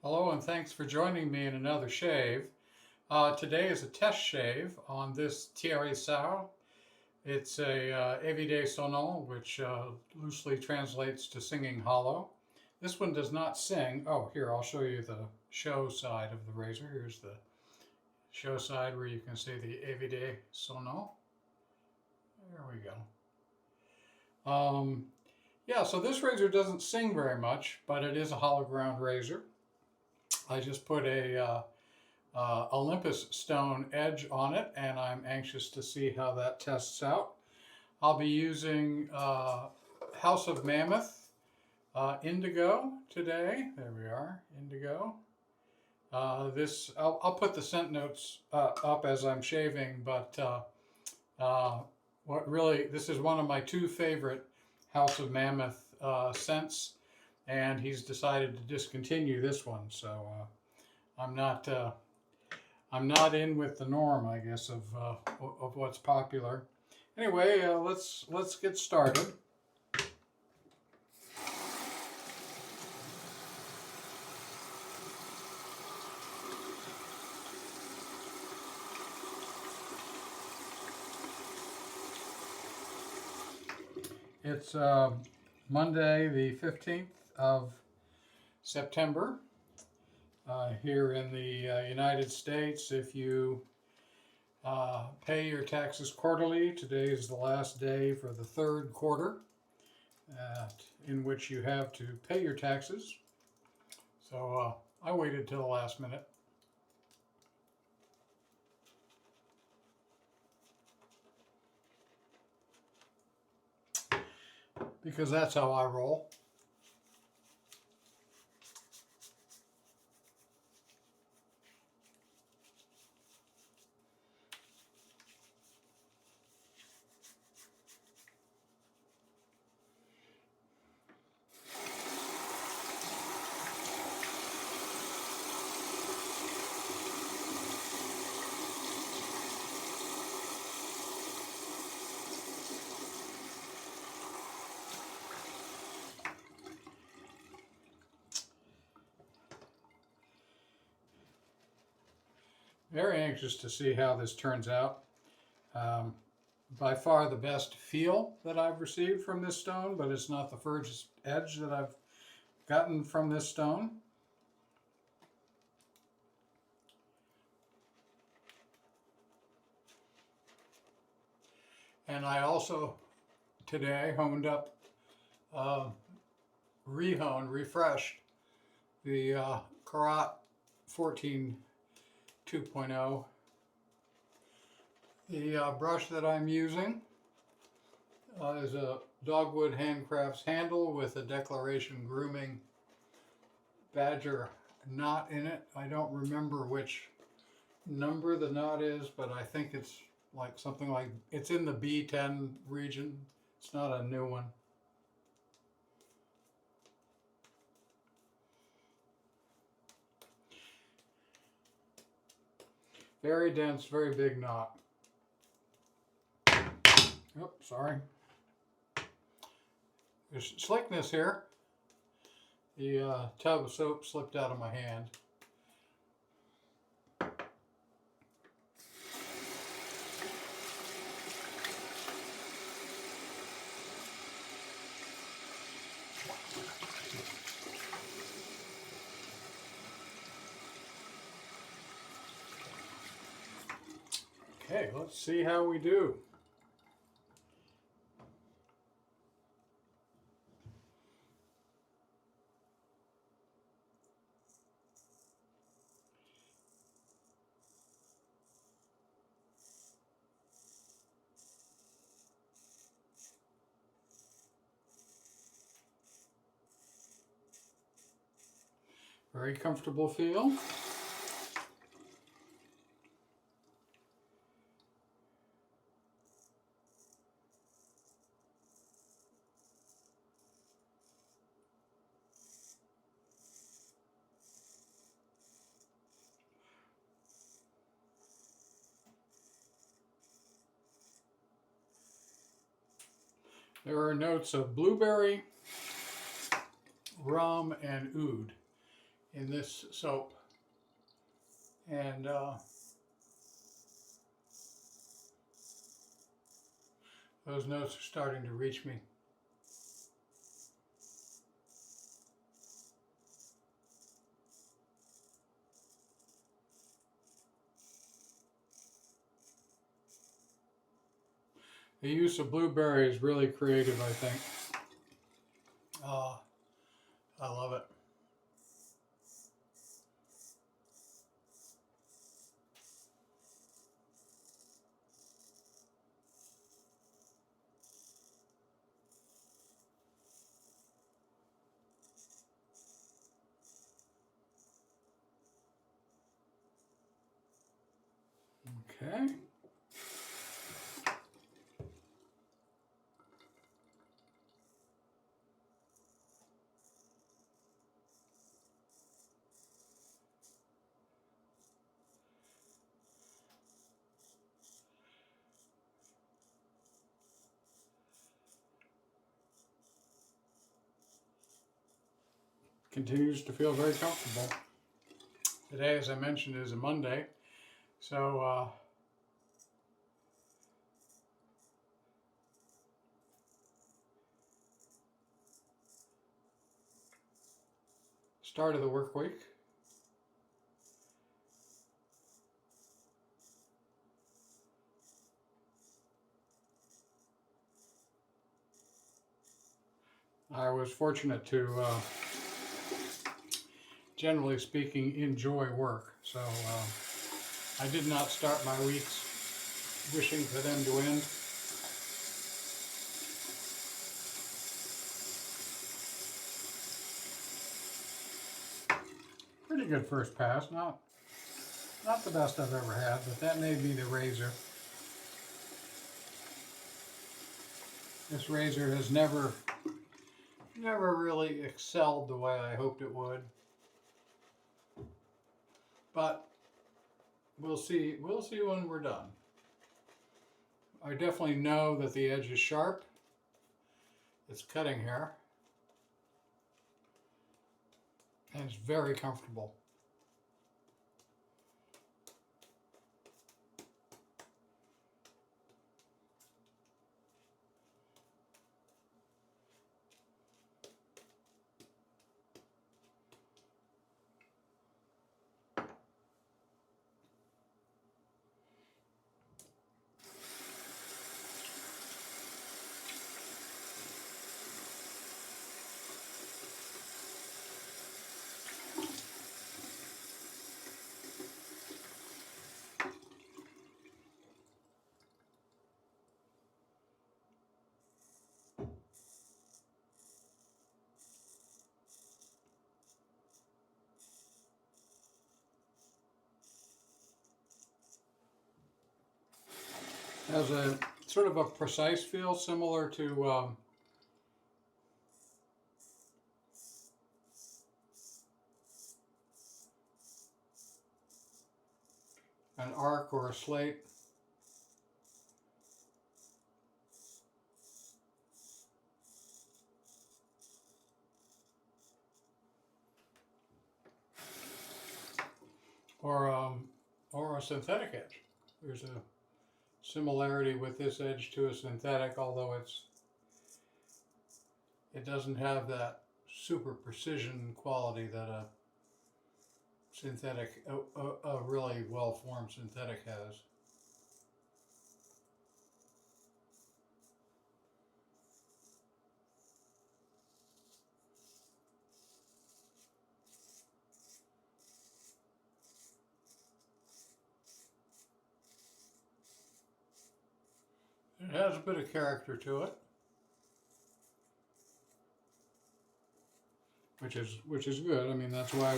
Hello and thanks for joining me in another shave. Today is a test shave on this Thiers Issard. It's a Évidé Sonnant, which loosely translates to singing hollow. This one does not sing. Oh, here, I'll show you the show side of the razor. Here's the show side where you can see the Évidé Sonnant. There we go. Yeah, so this razor doesn't sing very much, but it is a hollow ground razor. I just put a Olympus stone edge on it, and I'm anxious to see how that tests out. I'll be using House of Mammoth Indigo today. There we are, Indigo. I'll put the scent notes up as I'm shaving, but this is one of my two favorite House of Mammoth scents, and he's decided to discontinue this one. So I'm not in with the norm, I guess, of what's popular. Anyway, let's get started. It's Monday, the 15th of September. Here in the United States, if you pay your taxes quarterly, today is the last day for the third quarter in which you have to pay your taxes. So I waited till the last minute. Because that's how I roll. Very anxious to see how this turns out. By far the best feel that I've received from this stone, but it's not the furthest edge that I've gotten from this stone. And I also today refreshed the Karat 14 2.0. The brush that I'm using is a Dogwood Handcrafts handle with a Declaration Grooming badger knot in it. I don't remember which number the knot is, but I think it's like something like, it's in the B10 region. It's not a new one. Very dense, very big knot. Oops, sorry. There's slickness here. The tub of soap slipped out of my hand. Okay, let's see how we do. Very comfortable feel. There are notes of blueberry, rum, and oud in this soap. And those notes are starting to reach me. The use of blueberry is really creative, I think. I love it. Okay. Continues to feel very comfortable. Today, as I mentioned, is a Monday, so start of the work week. I was fortunate to, generally speaking, enjoy work, so I did not start my weeks wishing for them to end. Pretty good first pass, not the best I've ever had, but that may be the razor. This razor has never really excelled the way I hoped it would. But we'll see when we're done. I definitely know that the edge is sharp. It's cutting hair. And it's very comfortable. Has a sort of a precise feel, similar to an arc or a slate. Or a synthetic edge. There's a similarity with this edge to a synthetic, although it doesn't have that super precision quality that a synthetic, a really well-formed synthetic has. It has a bit of character to it, which is good. I mean, that's why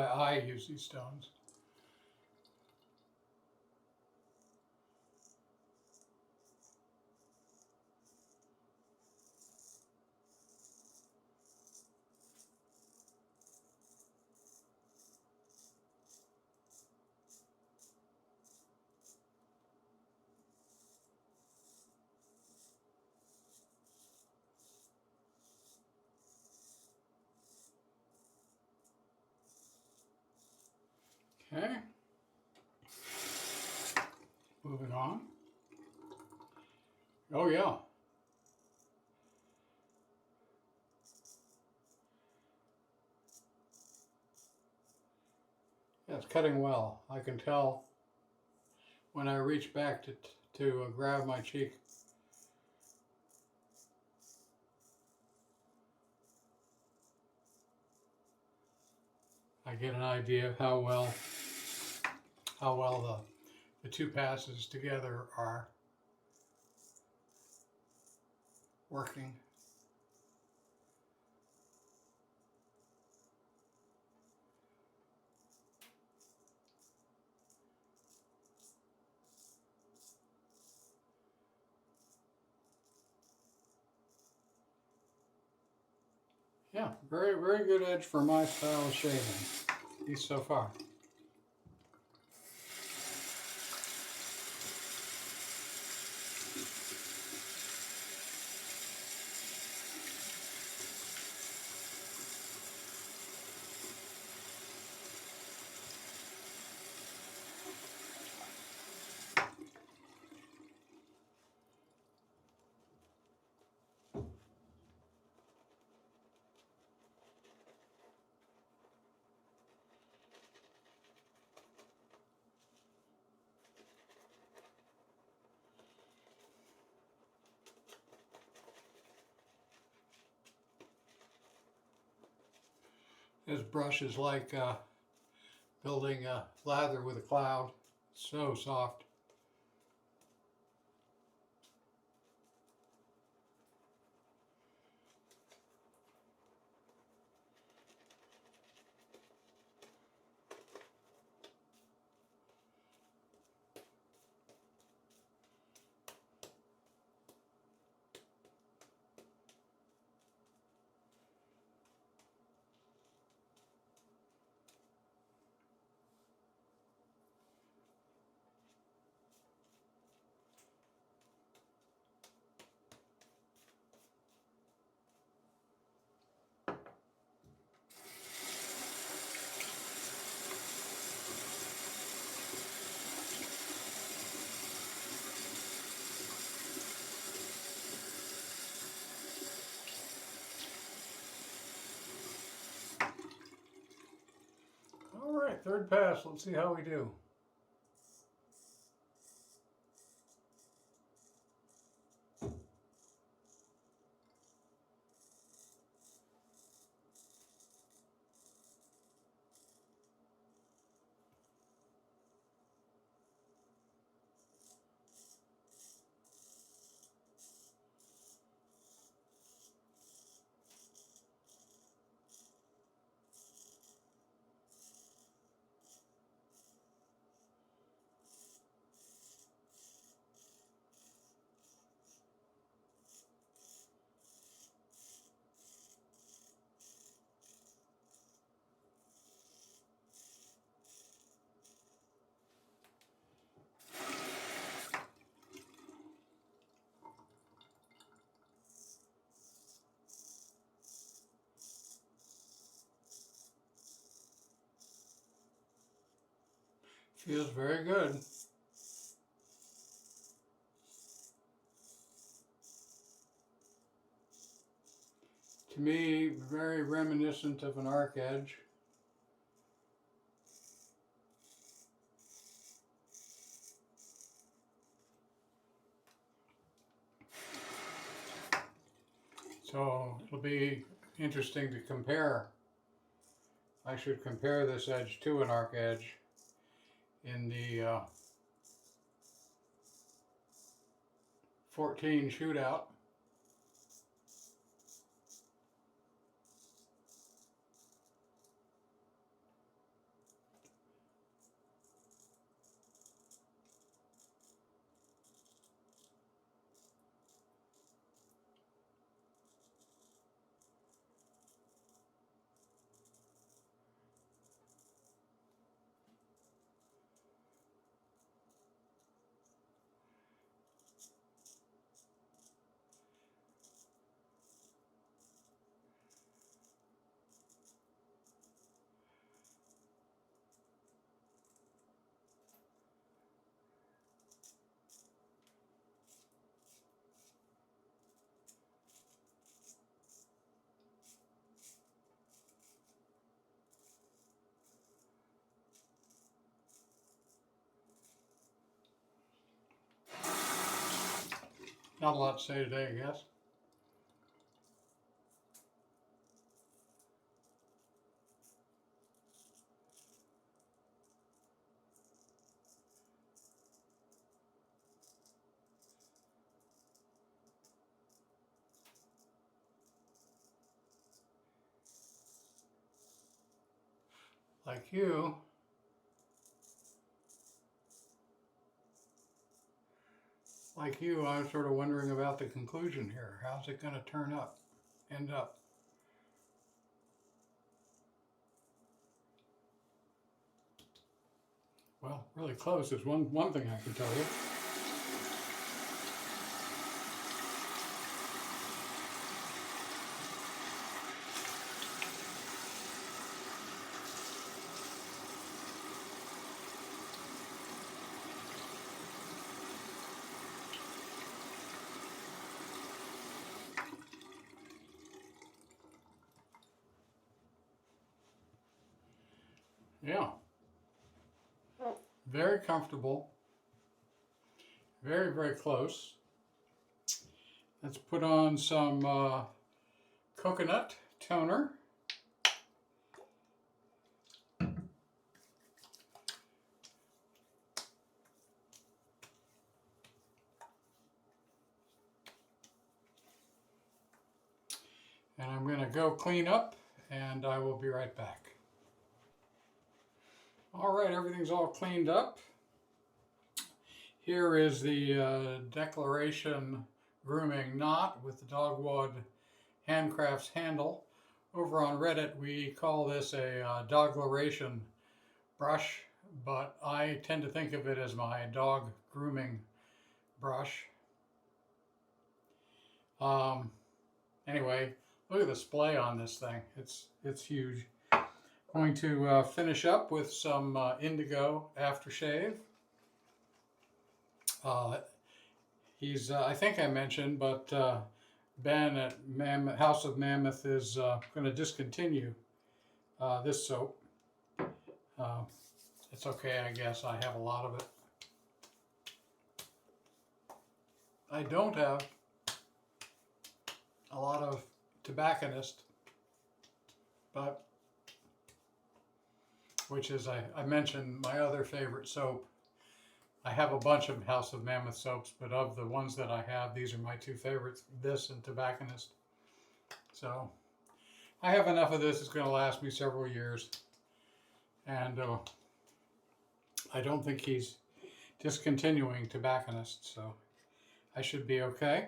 I use these stones. Okay. Moving on. Oh yeah. Yeah, it's cutting well. I can tell when I reach back to grab my cheek. I get an idea of how well the two passes together are working. Yeah, very, very good edge for my style of shaving, at least so far. This brush is like building a lather with a cloud. So soft. All right, third pass. Let's see how we do. Feels very good. To me, very reminiscent of an arc edge. So it'll be interesting to compare. I should compare this edge to an arc edge in the 14 shootout. Not a lot to say today, I guess. Like you, I'm sort of wondering about the conclusion here. How's it going to end up? Well, really close is one thing I can tell you. Yeah. Very comfortable. Very, very close. Let's put on some coconut toner. And I'm going to go clean up, and I will be right back. All right, everything's all cleaned up. Here is the Declaration Grooming knot with the Dogwood Handcrafts handle. Over on Reddit, we call this a Doglaration brush, but I tend to think of it as my dog grooming brush. Anyway, look at the splay on this thing. It's huge. Going to finish up with some Indigo Aftershave. He's, I think I mentioned, but Ben at House of Mammoth is going to discontinue this soap. It's okay, I guess. I have a lot of it. I don't have a lot of Tobacconist, but which is, I mentioned, my other favorite soap. I have a bunch of House of Mammoth soaps, but of the ones that I have, these are my two favorites, this and Tobacconist. So I have enough of this. It's going to last me several years. And I don't think he's discontinuing Tobacconist, so I should be okay.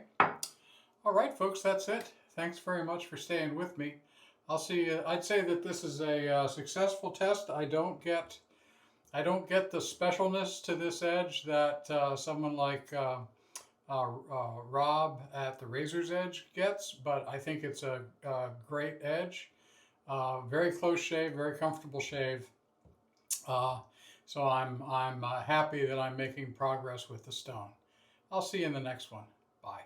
All right, folks, that's it. Thanks very much for staying with me. I'll see you. I'd say that this is a successful test. I don't get the specialness to this edge that someone like Rob at the Razor's Edge gets, but I think it's a great edge. Very close shave, very comfortable shave. So I'm happy that I'm making progress with the stone. I'll see you in the next one. Bye.